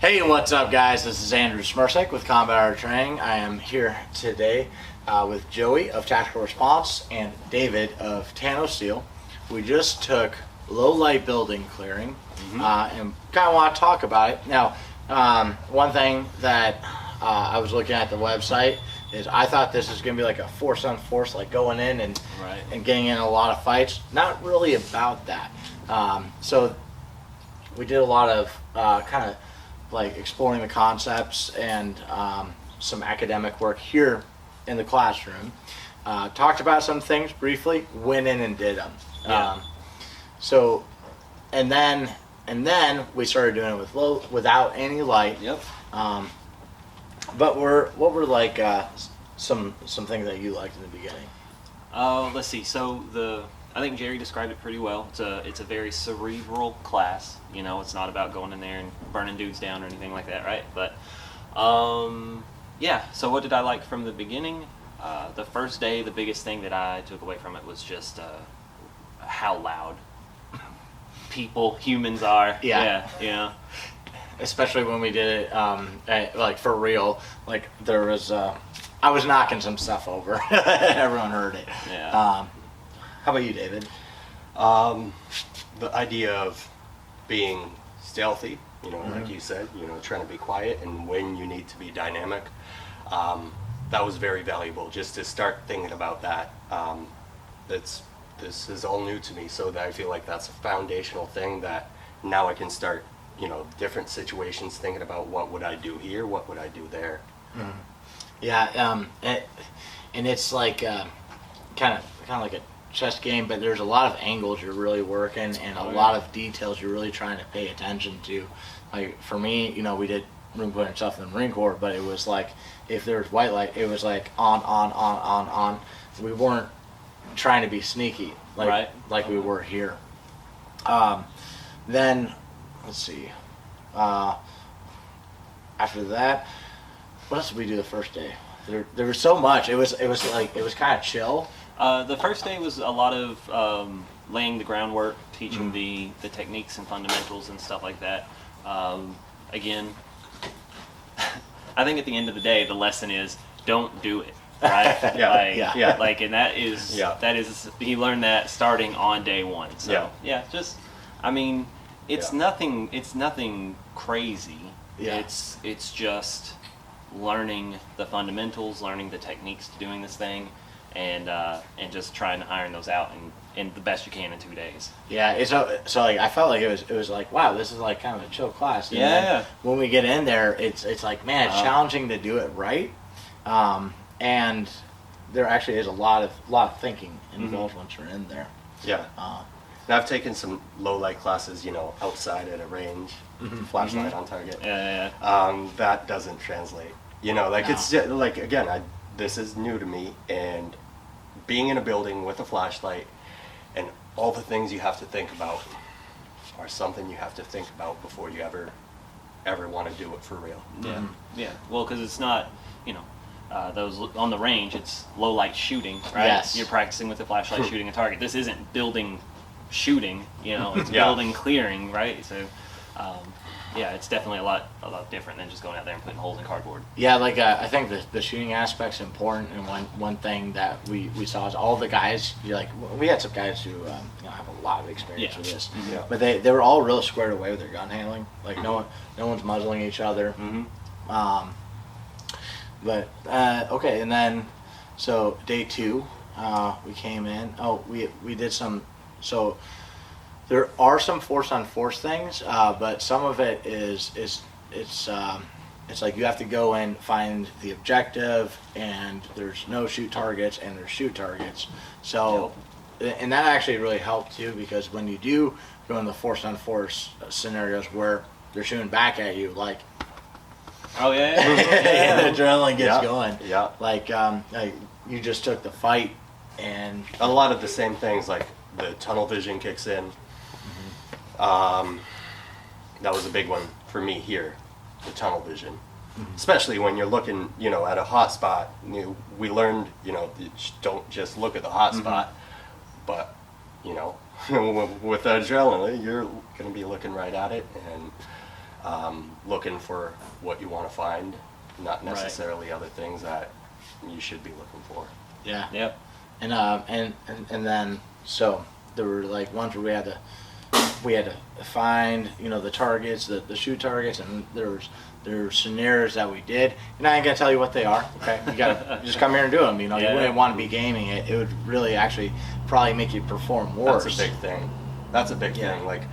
Hey, what's up, guys? This is Andrew Smersek with Combat Art Training. I am here today with Joey of Tactical Response and David of Tano Steel. We just took low light building clearing and kind of want to talk about it. Now, one thing that I was looking at the website is I thought this was going to be like a force on force, like going in and getting in a lot of fights. Not really about that. So we did a lot of kind of like exploring the concepts and some academic work here in the classroom. Talked about some things briefly, went in and did them. Yeah. And then we started doing it without any light. Yep. But what were like some things that you liked in the beginning? Let's see. So I think Jerry described it pretty well. It's a very cerebral class. You know, it's not about going in there and burning dudes down or anything like that, right? But yeah. So what did I like from the beginning? The first day, the biggest thing that I took away from it was just how loud humans are. Yeah. Especially when we did it, like for real. Like there was, I was knocking some stuff over. Everyone heard it. Yeah. How about you, David? The idea of being stealthy, like you said, trying to be quiet and when you need to be dynamic, that was very valuable just to start thinking about that. This is all new to me, so that I feel like that's a foundational thing that now I can start, different situations thinking about what would I do here, what would I do there. Yeah, and it's like kind of like a chess game, but there's a lot of angles you're really working and a lot of details you're really trying to pay attention to. Like for me, we did room clearing stuff in the Marine Corps, but it was like if there was white light, it was like on. We weren't trying to be sneaky like we were here. Then let's see. After that, what else did we do the first day? There was so much. It was kind of chill. The first day was a lot of laying the groundwork, teaching the techniques and fundamentals and stuff like that. Again, I think at the end of the day, the lesson is don't do it. Right? And that is he learned that starting on day one. So it's nothing crazy. Yeah. It's just learning the fundamentals, learning the techniques to doing this thing, and just trying to iron those out in the best you can in 2 days. Yeah, it's so like I felt like it was like, wow, this is like kind of a chill class. And then then when we get in there, it's like, man, it's challenging to do it right, and there actually is a lot of thinking involved once you're in there. Yeah. And I've taken some low light classes, outside at a range, flashlight on target. That doesn't translate. It's just, like, again, this is new to me, and being in a building with a flashlight and all the things you have to think about are something you have to think about before you ever want to do it for real. Yeah. Well, because it's not, those on the range, it's low light shooting, right? Yes. You're practicing with a flashlight shooting a target. This isn't building shooting, it's building clearing, right? So, it's definitely a lot different than just going out there and putting holes in cardboard. Yeah, like I think the shooting aspect's important, and one thing that we saw is all the guys. We had some guys who have a lot of experience with this, but they were all real squared away with their gun handling. Like no one's muzzling each other. But okay, and then so day 2, we came in. Oh, we did some. So there are some force on force things, but some of it it's like you have to go in, find the objective, and there's no shoot targets and there's shoot targets. So, and that actually really helped too, because when you do go in the force on force scenarios where they're shooting back at you, like and the adrenaline gets going. Yeah. Like you just took the fight, and A lot of the same things, like the tunnel vision kicks in. That was a big one for me here, the tunnel vision. Especially when you're looking, at a hot spot. We learned, don't just look at the hot spot, but, with adrenaline, you're going to be looking right at it. And looking for what you want to find, not Right. necessarily other things that you should be looking for. Yeah. Yep. And then so there were like ones where we had to find, you know, the targets, the shoot targets, and there were scenarios that we did, and I ain't gonna tell you what they are. Okay, you gotta just come here and do them. You know, Yeah. you wouldn't want to be gaming it. It would really actually probably make you perform worse. That's a big thing. That's a big Yeah. thing. Like,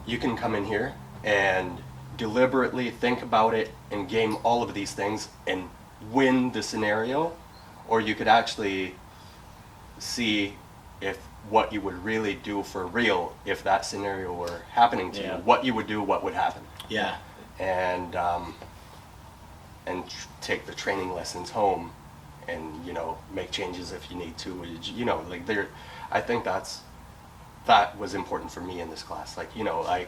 you can come in here and deliberately think about it and game all of these things and win the scenario, or you could actually see if what you would really do for real if that scenario were happening to Yeah. you, what you would do, what would happen, Yeah. and take the training lessons home, and you know, make changes if you need to. You know, like I think that was important for me in this class. Like, you know, I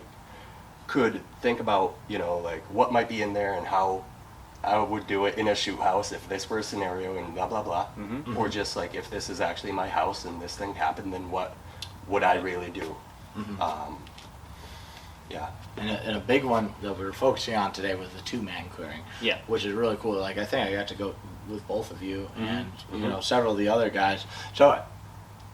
could think about, you know, like what might be in there and how I would do it in a shoot house if this were a scenario and blah blah blah, or just like if this is actually my house and this thing happened, then what would I really do? Yeah. And a big one that we were focusing on today was the two-man clearing. Yeah. Which is really cool. Like, I think I got to go with both of you and, you know, several of the other guys. So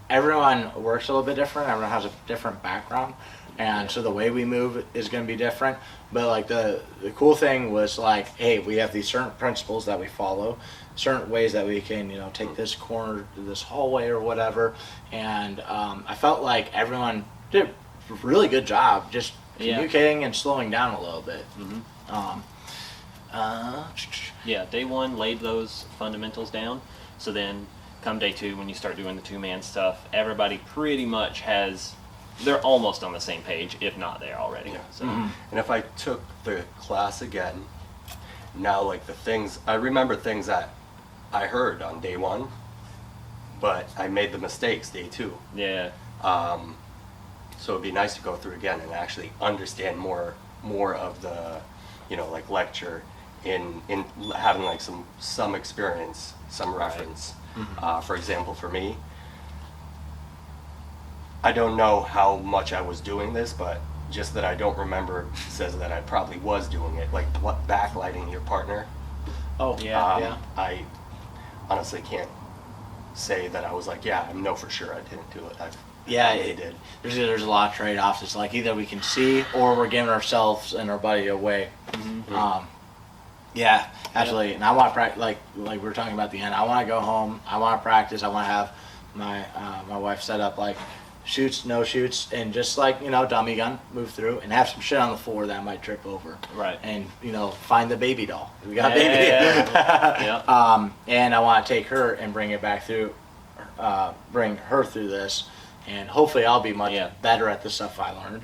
everyone works a little bit different. Everyone has a different background. And so the way we move is going to be different. But, like, the cool thing was, like, hey, we have these certain principles that we follow, certain ways that we can, you know, take this corner to this hallway or whatever. And I felt like everyone did a really good job just communicating and slowing down a little bit. Yeah, day one laid those fundamentals down. So then come day two, when you start doing the two-man stuff, everybody pretty much they're almost on the same page, if not there already. Yeah. So And if I took the class again, now like I remember things that I heard on day one, but I made the mistakes day two. yeah, So it'd be nice to go through again and actually understand more of the, you know, like lecture in having like some experience, some reference. For example, for me, I don't know how much I was doing this, but just that I don't remember says that I probably was doing it, like backlighting your partner. Oh, yeah. I honestly can't say that I was like, yeah, I know for sure I didn't do it. Yeah, I really did. There's a lot of trade-offs. It's like either we can see or we're giving ourselves and our buddy away. Yeah, absolutely. And I want to practice, like we were talking about at the end. I want to go home. I want to practice. I want to have my wife set up like shoots, no shoots, and just like, you know, dummy gun, move through, and have some shit on the floor that I might trip over. Right. And, you know, find the baby doll. We got a Yeah, baby. yeah. And I want to take her and bring it back through, bring her through this, and hopefully I'll be much better at the stuff I learned,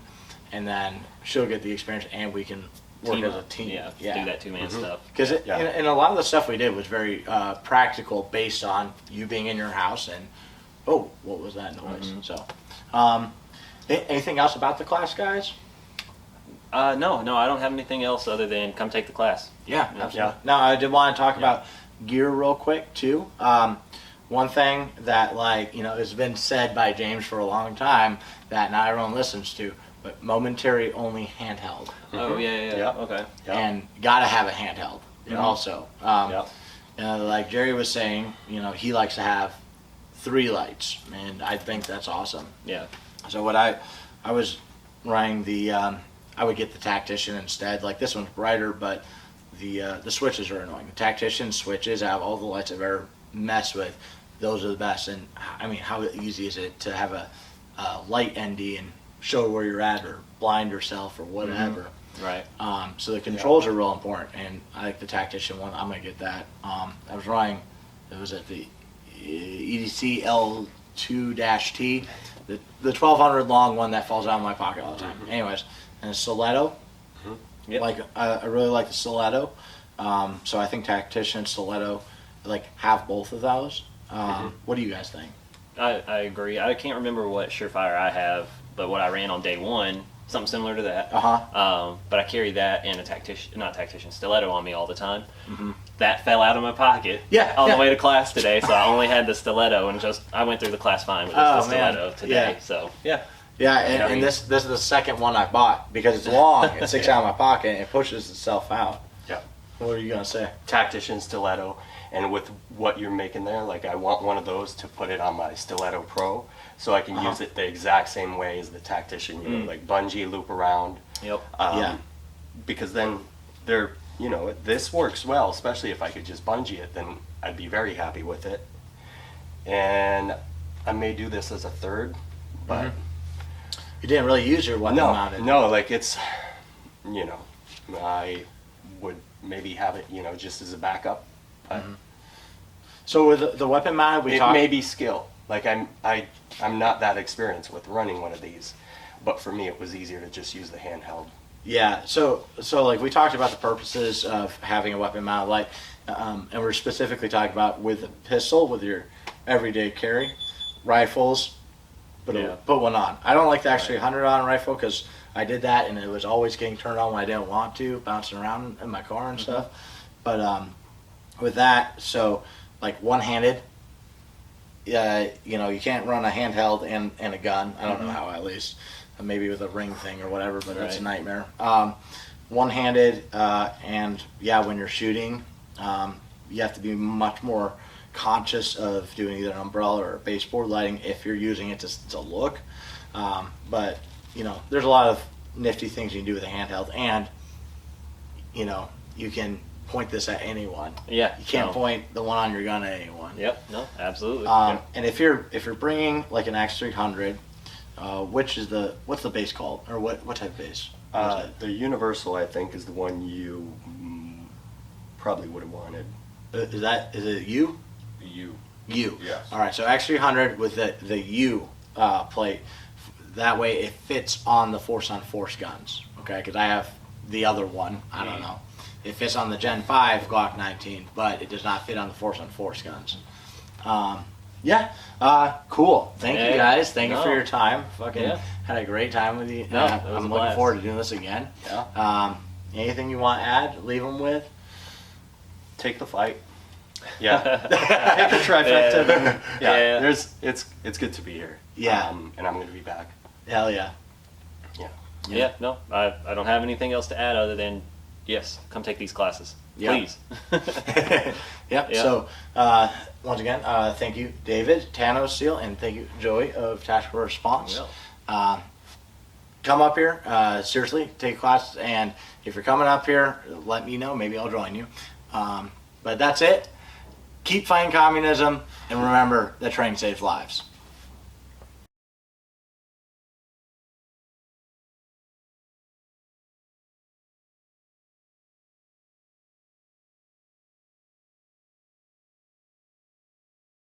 and then she'll get the experience, and we can work Team as a up. team. Yeah, do that two-man stuff. Because Yeah. and a lot of the stuff we did was very practical, based on you being in your house and, oh, what was that noise? So, anything else about the class, guys? No, I don't have anything else other than come take the class. Yeah, Yeah. absolutely. Now, I did want to talk about gear real quick, too. One thing that, like, you know, has been said by James for a long time that not everyone listens to, but momentary only handheld. Oh, yeah. Yeah. Okay. Yeah. And gotta have a handheld also. Yeah. Like Jerry was saying, you know, he likes to have 3 lights, and I think that's awesome. Yeah. So what I was running I would get the Tactician instead. Like, this one's brighter, but the switches are annoying. The Tactician switches, out of all the lights I've ever messed with, those are the best. And I mean, how easy is it to have a light ND and show where you're at, or blind yourself, or whatever. Right. So the controls are real important, and I like the Tactician one. I'm gonna get that. I was running, it was at the EDC L2-T, the 1200 long one that falls out of my pocket all the time. Anyways, and a Stiletto. Yep. Like I really like the Stiletto. So I think Tactician, Stiletto, like, have both of those. What do you guys think? I agree. I can't remember what Surefire I have, but what I ran on day one, something similar to that. But I carry that and a Stiletto on me all the time. That fell out of my pocket on the way to class today, so I only had the Stiletto, and I went through the class fine with the Stiletto today. Yeah. So yeah. Yeah, and, Yeah. and this is the second one I bought because it's long. It sticks out of my pocket and it pushes itself out. Yeah. What are you gonna say? Tactician stiletto, and with what you're making there, like I want one of those to put it on my Stiletto Pro, so I can use it the exact same way as the Tactician. You know, like bungee, loop around. Yep. Yeah. Because then they're, you know, this works well, especially if I could just bungee it, then I'd be very happy with it. And I may do this as a third, but You didn't really use your weapon mounted. no, like it's, you know, I would maybe have it, you know, just as a backup. But So with the weapon mounted, we it talked. may be skill. Like I'm not that experienced with running one of these, but for me it was easier to just use the handheld. Yeah, so like we talked about the purposes of having a weapon mounted light, and we're specifically talking about with a pistol, with your everyday carry, rifles, Yeah. put one on. I don't like the actually 100 on rifle because I did that and it was always getting turned on when I didn't want to, bouncing around in my car and stuff. But with that, so like one-handed, you know, you can't run a handheld and a gun. I don't know how, at least. Maybe with a ring thing or whatever, but that's a Right. nightmare. One-handed, and yeah, when you're shooting, you have to be much more conscious of doing either an umbrella or a baseboard lighting if you're using it to look. But you know, there's a lot of nifty things you can do with a handheld, and you know, you can point this at anyone. Yeah. You can't no. point the one on your gun at anyone. Yep. No. Absolutely. And if you're bringing like an X300, what's the base called, or what type of base? What is it? The Universal, I think, is the one you probably would have wanted. Is it U? You. U. Yes. All right. So X300 with the U plate. That way it fits on the Force on Force guns. Okay, because I have the other one. I don't know. It fits on the Gen 5 Glock 19, but it does not fit on the Force on Force guns. Yeah. Cool. Thank you Yeah. guys. Thank you for No. your time. Fucking Yeah. had a great time with you. No, it was I'm a looking blast. forward to doing this again. Yeah. Anything you want to add? Leave them with. Take the fight. Yeah. Take the trifecta. Yeah. Yeah. Yeah. It's good to be here. Yeah. And I'm going to be back. Hell yeah. Yeah. Yeah. No. I don't have anything else to add other than yes, come take these classes, Yeah. please. Yep. Yeah. So once again, thank you, David, Tano Steel, and thank you, Joey of Tactical Response. Come up here, seriously, take classes, and if you're coming up here, let me know. Maybe I'll join you. But that's it. Keep fighting communism, and remember that train saves lives.